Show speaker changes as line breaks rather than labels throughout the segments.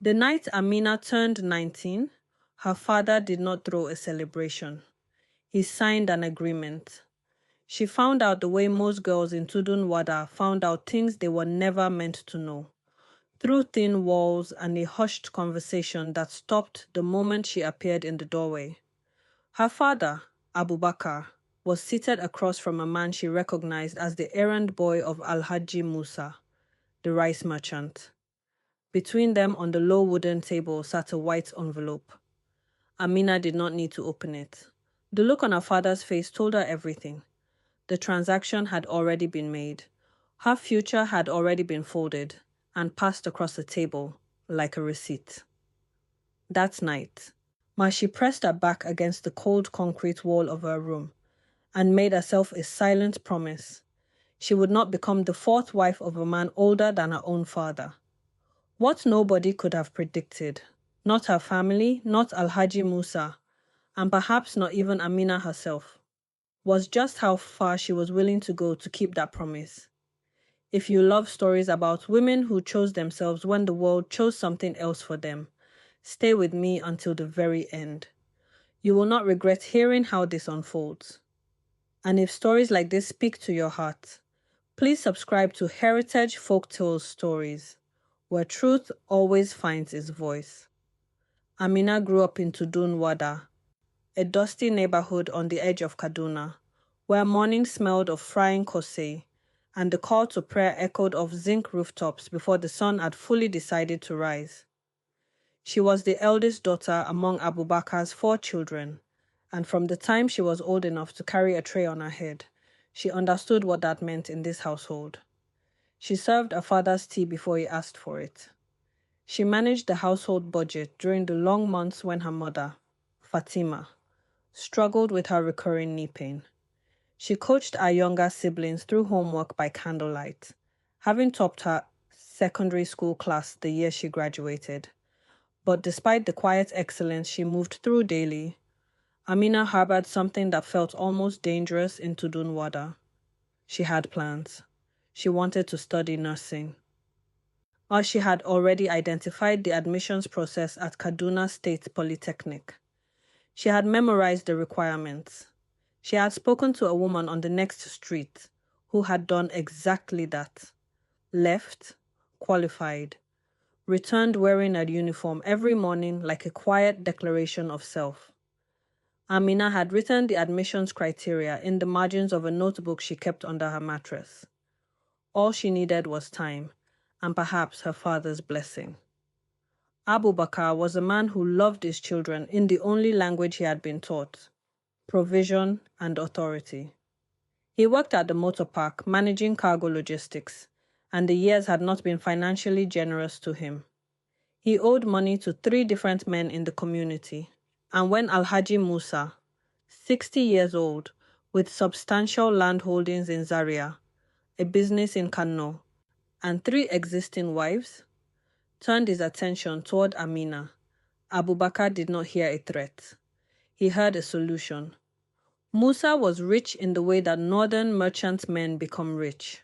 The night Amina turned 19, her father did not throw a celebration. He signed an agreement. She found out the way most girls in Tudun Wada found out things they were never meant to know, through thin walls and a hushed conversation that stopped the moment she appeared in the doorway. Her father, Abubakar, was seated across from a man she recognized as the errand boy of Alhaji Musa, the rice merchant. Between them on the low wooden table sat a white envelope. Amina did not need to open it. The look on her father's face told her everything. The transaction had already been made. Her future had already been folded and passed across the table like a receipt. That night, she pressed her back against the cold concrete wall of her room and made herself a silent promise. She would not become the fourth wife of a man older than her own father. What nobody could have predicted, not her family, not Alhaji Musa, and perhaps not even Amina herself, was just how far she was willing to go to keep that promise. If you love stories about women who chose themselves when the world chose something else for them, stay with me until the very end. You will not regret hearing how this unfolds. And if stories like this speak to your heart, please subscribe to Heritage Folktales Stories, where truth always finds its voice. Amina grew up in Tudun Wada, a dusty neighborhood on the edge of Kaduna, where morning smelled of frying kosei, and the call to prayer echoed off zinc rooftops before the sun had fully decided to rise. She was the eldest daughter among Abubakar's 4 children, and from the time she was old enough to carry a tray on her head, she understood what that meant in this household. She served her father's tea before he asked for it. She managed the household budget during the long months when her mother, Fatima, struggled with her recurring knee pain. She coached her younger siblings through homework by candlelight, having topped her secondary school class the year she graduated. But despite the quiet excellence she moved through daily, Amina harbored something that felt almost dangerous in Tudun Wada. She had plans. She wanted to study nursing. Or she had already identified the admissions process at Kaduna State Polytechnic. She had memorized the requirements. She had spoken to a woman on the next street who had done exactly that. Left, qualified, returned wearing a uniform every morning like a quiet declaration of self. Amina had written the admissions criteria in the margins of a notebook she kept under her mattress. All she needed was time, and perhaps her father's blessing. Abubakar was a man who loved his children in the only language he had been taught: provision and authority. He worked at the motor park managing cargo logistics, and the years had not been financially generous to him. He owed money to 3 different men in the community, and when Alhaji Musa, 60 years old, with substantial land holdings in Zaria, a business in Kano, and 3 existing wives, turned his attention toward Amina, Abubakar did not hear a threat. He heard a solution. Musa was rich in the way that northern merchantmen become rich,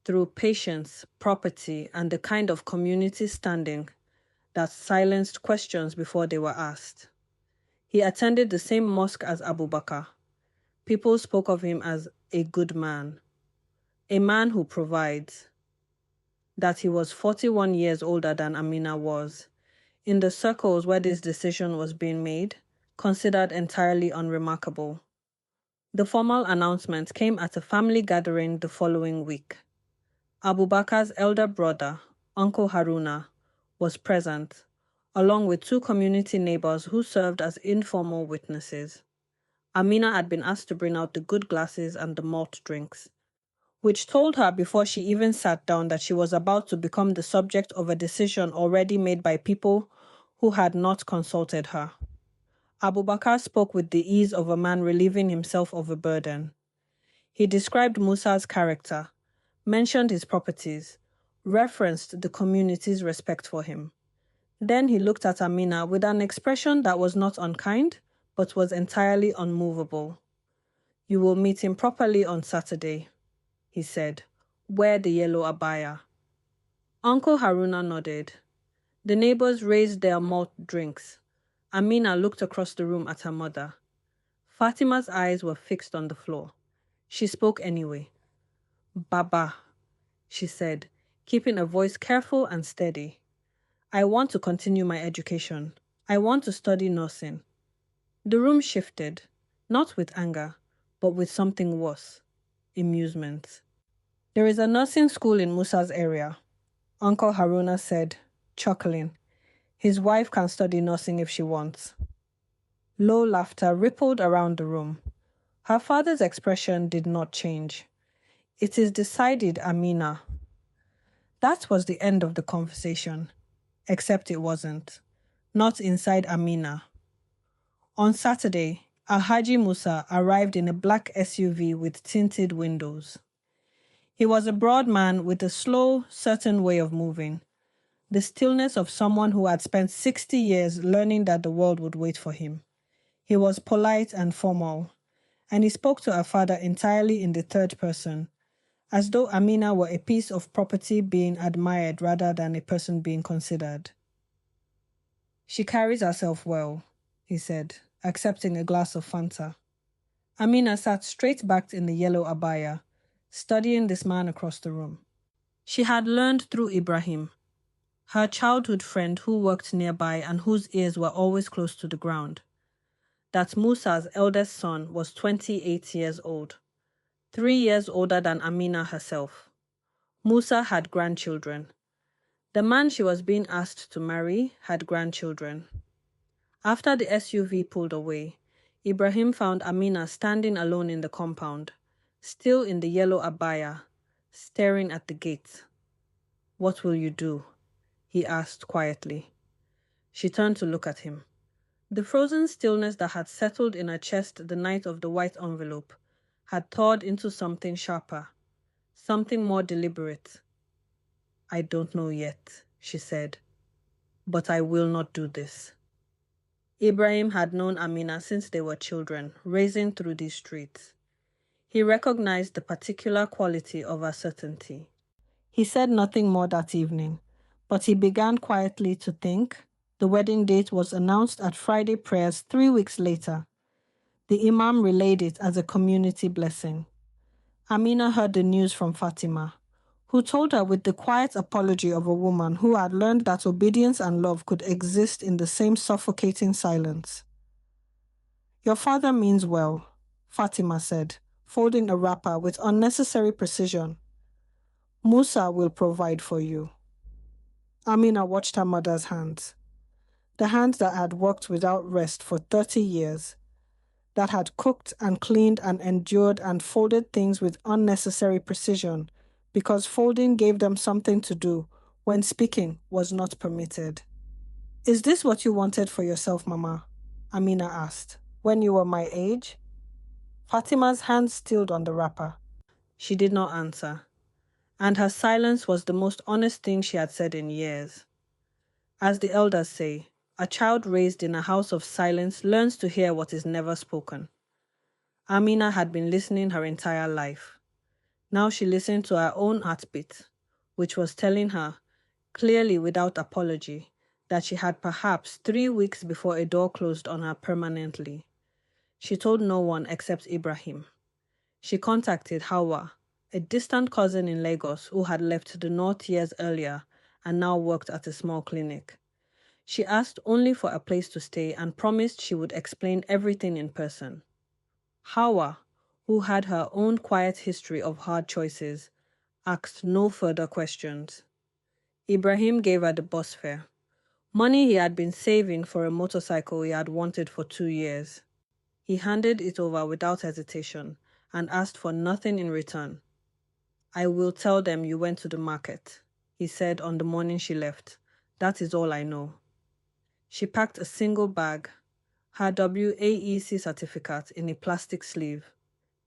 through patience, property, and the kind of community standing that silenced questions before they were asked. He attended the same mosque as Abubakar. People spoke of him as a good man, a man who provides. That he was 41 years older than Amina was, in the circles where this decision was being made, considered entirely unremarkable. The formal announcement came at a family gathering the following week. Abubakar's elder brother, Uncle Haruna, was present, along with 2 community neighbors who served as informal witnesses. Amina had been asked to bring out the good glasses and the malt drinks, which told her before she even sat down that she was about to become the subject of a decision already made by people who had not consulted her. Abubakar spoke with the ease of a man relieving himself of a burden. He described Musa's character, mentioned his properties, referenced the community's respect for him. Then he looked at Amina with an expression that was not unkind, but was entirely unmovable. "You will meet him properly on Saturday," he said. "Wear the yellow abaya." Uncle Haruna nodded. The neighbors raised their malt drinks. Amina looked across the room at her mother. Fatima's eyes were fixed on the floor. She spoke anyway. "Baba," she said, keeping a voice careful and steady. "I want to continue my education. I want to study nursing." The room shifted, not with anger, but with something worse: amusement. "There is a nursing school in Musa's area," Uncle Haruna said, chuckling. "His wife can study nursing if she wants." Low laughter rippled around the room. Her father's expression did not change. "It is decided, Amina." That was the end of the conversation. Except it wasn't. Not inside Amina. On Saturday, Alhaji Musa arrived in a black SUV with tinted windows. He was a broad man with a slow, certain way of moving. The stillness of someone who had spent 60 years learning that the world would wait for him. He was polite and formal, and he spoke to her father entirely in the third person, as though Amina were a piece of property being admired rather than a person being considered. "She carries herself well," he said, accepting a glass of Fanta. Amina sat straight-backed in the yellow abaya, studying this man across the room. She had learned through Ibrahim, her childhood friend who worked nearby and whose ears were always close to the ground, that Musa's eldest son was 28 years old, 3 years older than Amina herself. Musa had grandchildren. The man she was being asked to marry had grandchildren. After the SUV pulled away, Ibrahim found Amina standing alone in the compound, still in the yellow abaya, staring at the gate. "What will you do?" he asked quietly. She turned to look at him. The frozen stillness that had settled in her chest the night of the white envelope had thawed into something sharper, something more deliberate. "I don't know yet," she said, "but I will not do this." Ibrahim had known Amina since they were children, racing through these streets. He recognized the particular quality of her certainty. He said nothing more that evening, but he began quietly to think. The wedding date was announced at Friday prayers 3 weeks later. The Imam relayed it as a community blessing. Amina heard the news from Fatima, who told her with the quiet apology of a woman who had learned that obedience and love could exist in the same suffocating silence. "Your father means well," Fatima said, folding a wrapper with unnecessary precision. "Musa will provide for you." Amina watched her mother's hands, the hands that had worked without rest for 30 years, that had cooked and cleaned and endured and folded things with unnecessary precision, because folding gave them something to do when speaking was not permitted. "Is this what you wanted for yourself, Mama?" Amina asked. "When you were my age?" Fatima's hand stilled on the wrapper. She did not answer, and her silence was the most honest thing she had said in years. As the elders say, a child raised in a house of silence learns to hear what is never spoken. Amina had been listening her entire life. Now she listened to her own heartbeat, which was telling her, clearly without apology, that she had perhaps 3 weeks before a door closed on her permanently. She told no one except Ibrahim. She contacted Hawa, a distant cousin in Lagos who had left the north years earlier and now worked at a small clinic. She asked only for a place to stay and promised she would explain everything in person. Hawa, who had her own quiet history of hard choices, asked no further questions. Ibrahim gave her the bus fare, money he had been saving for a motorcycle he had wanted for 2 years. He handed it over without hesitation and asked for nothing in return. "I will tell them you went to the market," he said on the morning she left. "That is all I know." She packed a single bag, her WAEC certificate in a plastic sleeve,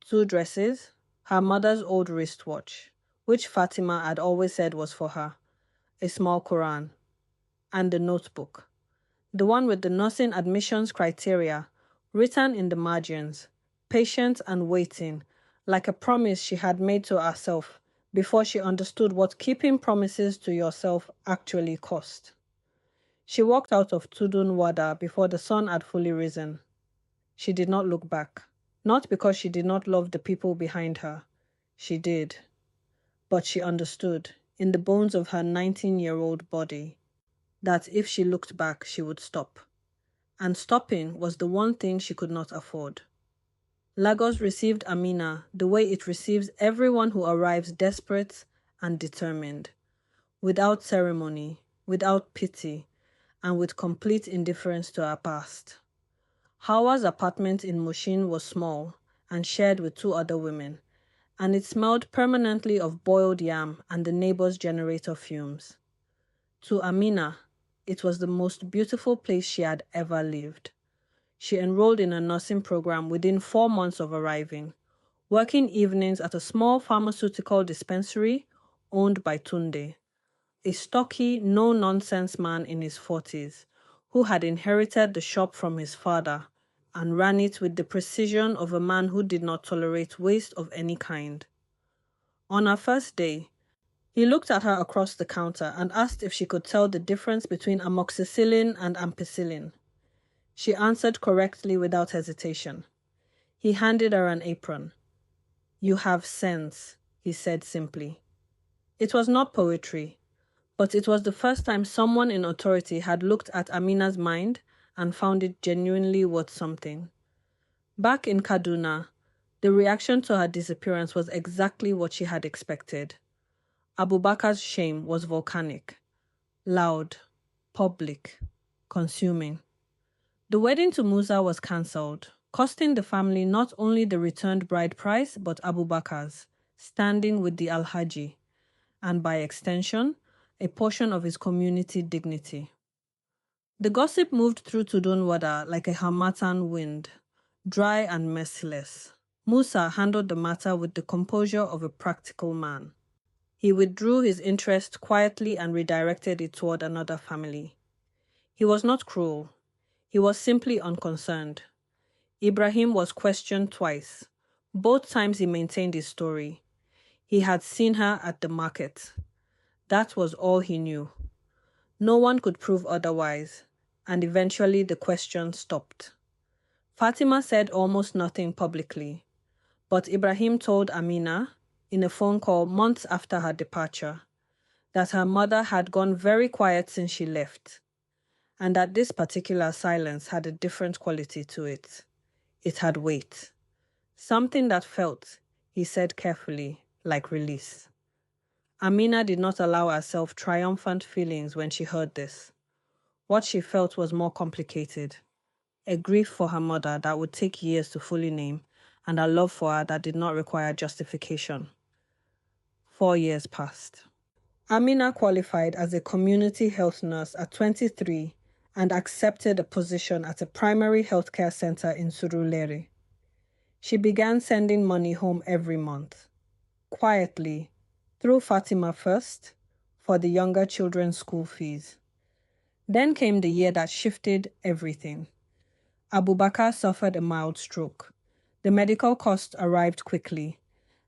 2 dresses, her mother's old wristwatch, which Fatima had always said was for her, a small Quran, and a notebook, the one with the nursing admissions criteria written in the margins, patient and waiting, like a promise she had made to herself before she understood what keeping promises to yourself actually cost. She walked out of Tudun Wada before the sun had fully risen. She did not look back, not because she did not love the people behind her. She did. But she understood, in the bones of her 19-year-old body, that if she looked back, she would stop. And stopping was the one thing she could not afford. Lagos received Amina the way it receives everyone who arrives desperate and determined, without ceremony, without pity, and with complete indifference to her past. Hawa's apartment in Mushin was small and shared with 2 other women, and it smelled permanently of boiled yam and the neighbor's generator fumes. To Amina, it was the most beautiful place she had ever lived. She enrolled in a nursing program within 4 months of arriving, working evenings at a small pharmaceutical dispensary owned by Tunde, a stocky, no-nonsense man in his 40s, who had inherited the shop from his father and ran it with the precision of a man who did not tolerate waste of any kind. On her first day, he looked at her across the counter and asked if she could tell the difference between amoxicillin and ampicillin. She answered correctly without hesitation. He handed her an apron. "You have sense," he said simply. It was not poetry, but it was the first time someone in authority had looked at Amina's mind and found it genuinely worth something. Back in Kaduna, the reaction to her disappearance was exactly what she had expected. Abubakar's shame was volcanic, loud, public, consuming. The wedding to Musa was cancelled, costing the family not only the returned bride price but Abubakar's, standing with the Alhaji, and by extension, a portion of his community dignity. The gossip moved through Tudunwada like a harmattan wind, dry and merciless. Musa handled the matter with the composure of a practical man. He withdrew his interest quietly and redirected it toward another family. He was not cruel. He was simply unconcerned. Ibrahim was questioned twice. Both times he maintained his story. He had seen her at the market. That was all he knew. No one could prove otherwise, and eventually the question stopped. Fatima said almost nothing publicly, but Ibrahim told Amina, in a phone call months after her departure, that her mother had gone very quiet since she left, and that this particular silence had a different quality to it. It had weight. Something that felt, he said carefully, like release. Amina did not allow herself triumphant feelings when she heard this. What she felt was more complicated. A grief for her mother that would take years to fully name, and a love for her that did not require justification. 4 years passed. Amina qualified as a community health nurse at 23 and accepted a position at a primary healthcare center in Surulere. She began sending money home every month, quietly, through Fatima first, for the younger children's school fees. Then came the year that shifted everything. Abubakar suffered a mild stroke. The medical costs arrived quickly,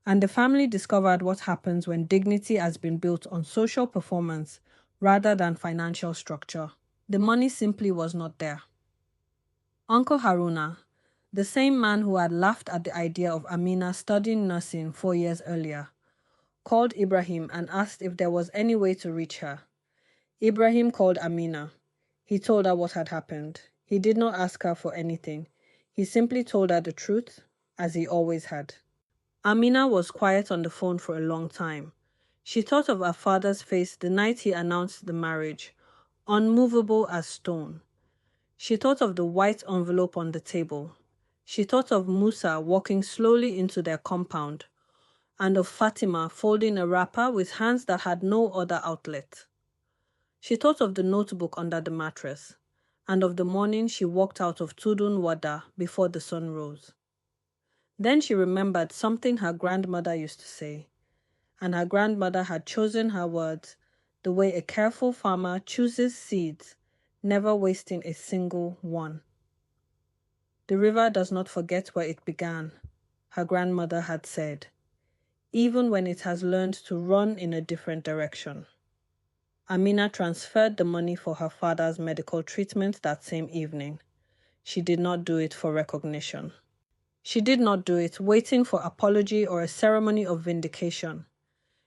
and the family discovered what happens when dignity has been built on social performance rather than financial structure. The money simply was not there. Uncle Haruna, the same man who had laughed at the idea of Amina studying nursing 4 years earlier, called Ibrahim and asked if there was any way to reach her. Ibrahim called Amina. He told her what had happened. He did not ask her for anything. He simply told her the truth, as he always had. Amina was quiet on the phone for a long time. She thought of her father's face the night he announced the marriage, unmovable as stone. She thought of the white envelope on the table. She thought of Musa walking slowly into their compound, and of Fatima folding a wrapper with hands that had no other outlet. She thought of the notebook under the mattress, and of the morning she walked out of Tudun Wada before the sun rose. Then she remembered something her grandmother used to say, and her grandmother had chosen her words the way a careful farmer chooses seeds, never wasting a single one. The river does not forget where it began, her grandmother had said, even when it has learned to run in a different direction. Amina transferred the money for her father's medical treatment that same evening. She did not do it for recognition. She did not do it waiting for apology or a ceremony of vindication.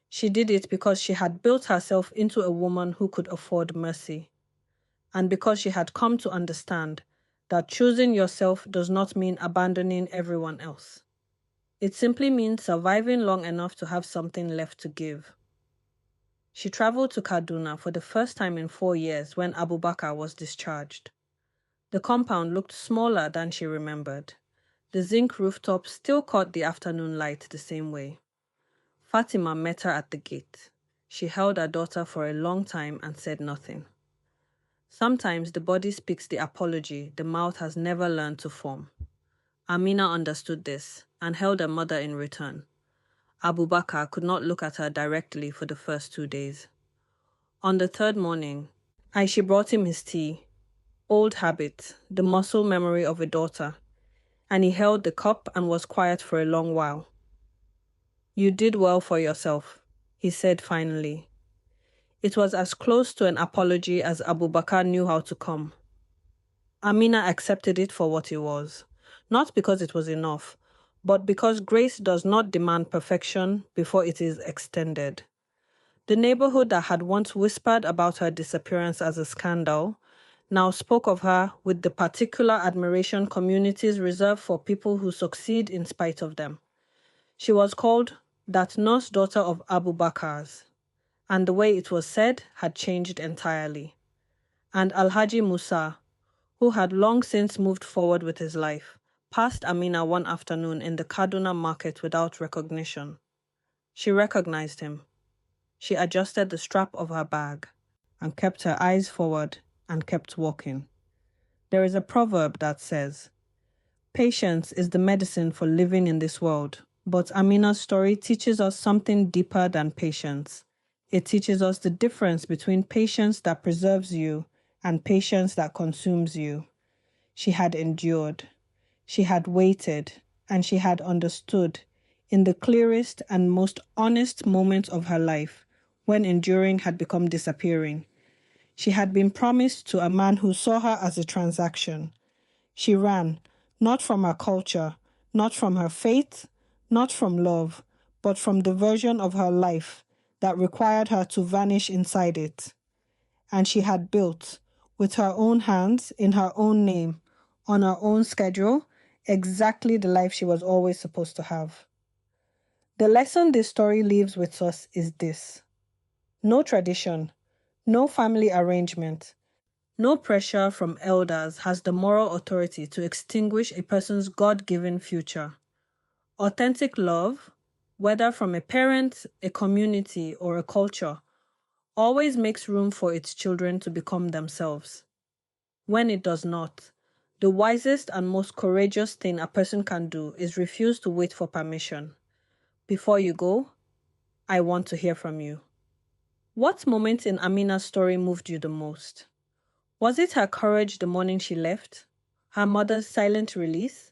She did it because she had built herself into a woman who could afford mercy, and because she had come to understand that choosing yourself does not mean abandoning everyone else. It simply means surviving long enough to have something left to give. She traveled to Kaduna for the first time in 4 years when Abubakar was discharged. The compound looked smaller than she remembered. The zinc rooftop still caught the afternoon light the same way. Fatima met her at the gate. She held her daughter for a long time and said nothing. Sometimes the body speaks the apology the mouth has never learned to form. Amina understood this and held her mother in return. Abubakar could not look at her directly for the first 2 days. On the third morning, she brought him his tea. Old habit, the muscle memory of a daughter, and he held the cup and was quiet for a long while. "You did well for yourself," he said finally. It was as close to an apology as Abubakar knew how to come. Amina accepted it for what it was, not because it was enough, but because grace does not demand perfection before it is extended. The neighborhood that had once whispered about her disappearance as a scandal now spoke of her with the particular admiration communities reserve for people who succeed in spite of them. She was called that nurse daughter of Abu Bakar's, and the way it was said had changed entirely. And Alhaji Musa, who had long since moved forward with his life, passed Amina one afternoon in the Kaduna market without recognition. She recognized him. She adjusted the strap of her bag and kept her eyes forward and kept walking. There is a proverb that says, "Patience is the medicine for living in this world." But Amina's story teaches us something deeper than patience. It teaches us the difference between patience that preserves you and patience that consumes you. She had endured, she had waited, and she had understood in the clearest and most honest moments of her life, when enduring had become disappearing. She had been promised to a man who saw her as a transaction. She ran, not from her culture, not from her faith, not from love, but from the version of her life that required her to vanish inside it. And she had built, with her own hands, in her own name, on her own schedule, exactly the life she was always supposed to have. The lesson this story leaves with us is this: no tradition, no family arrangement, no pressure from elders has the moral authority to extinguish a person's God-given future. Authentic love, whether from a parent, a community, or a culture, always makes room for its children to become themselves. When it does not, the wisest and most courageous thing a person can do is refuse to wait for permission. Before you go, I want to hear from you. What moment in Amina's story moved you the most? Was it her courage the morning she left, her mother's silent release,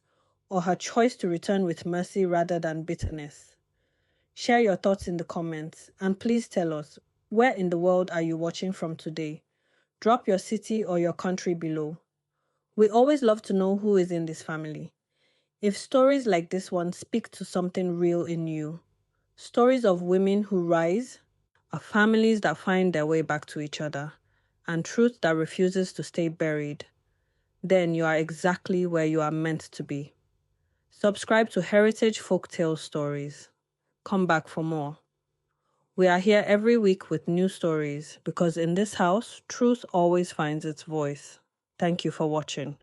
or her choice to return with mercy rather than bitterness? Share your thoughts in the comments, and please tell us, where in the world are you watching from today? Drop your city or your country below. We always love to know who is in this family. If stories like this one speak to something real in you, stories of women who rise, of families that find their way back to each other, and truth that refuses to stay buried, then you are exactly where you are meant to be. Subscribe to Heritage Folktales Stories. Come back for more. We are here every week with new stories because in this house, truth always finds its voice. Thank you for watching.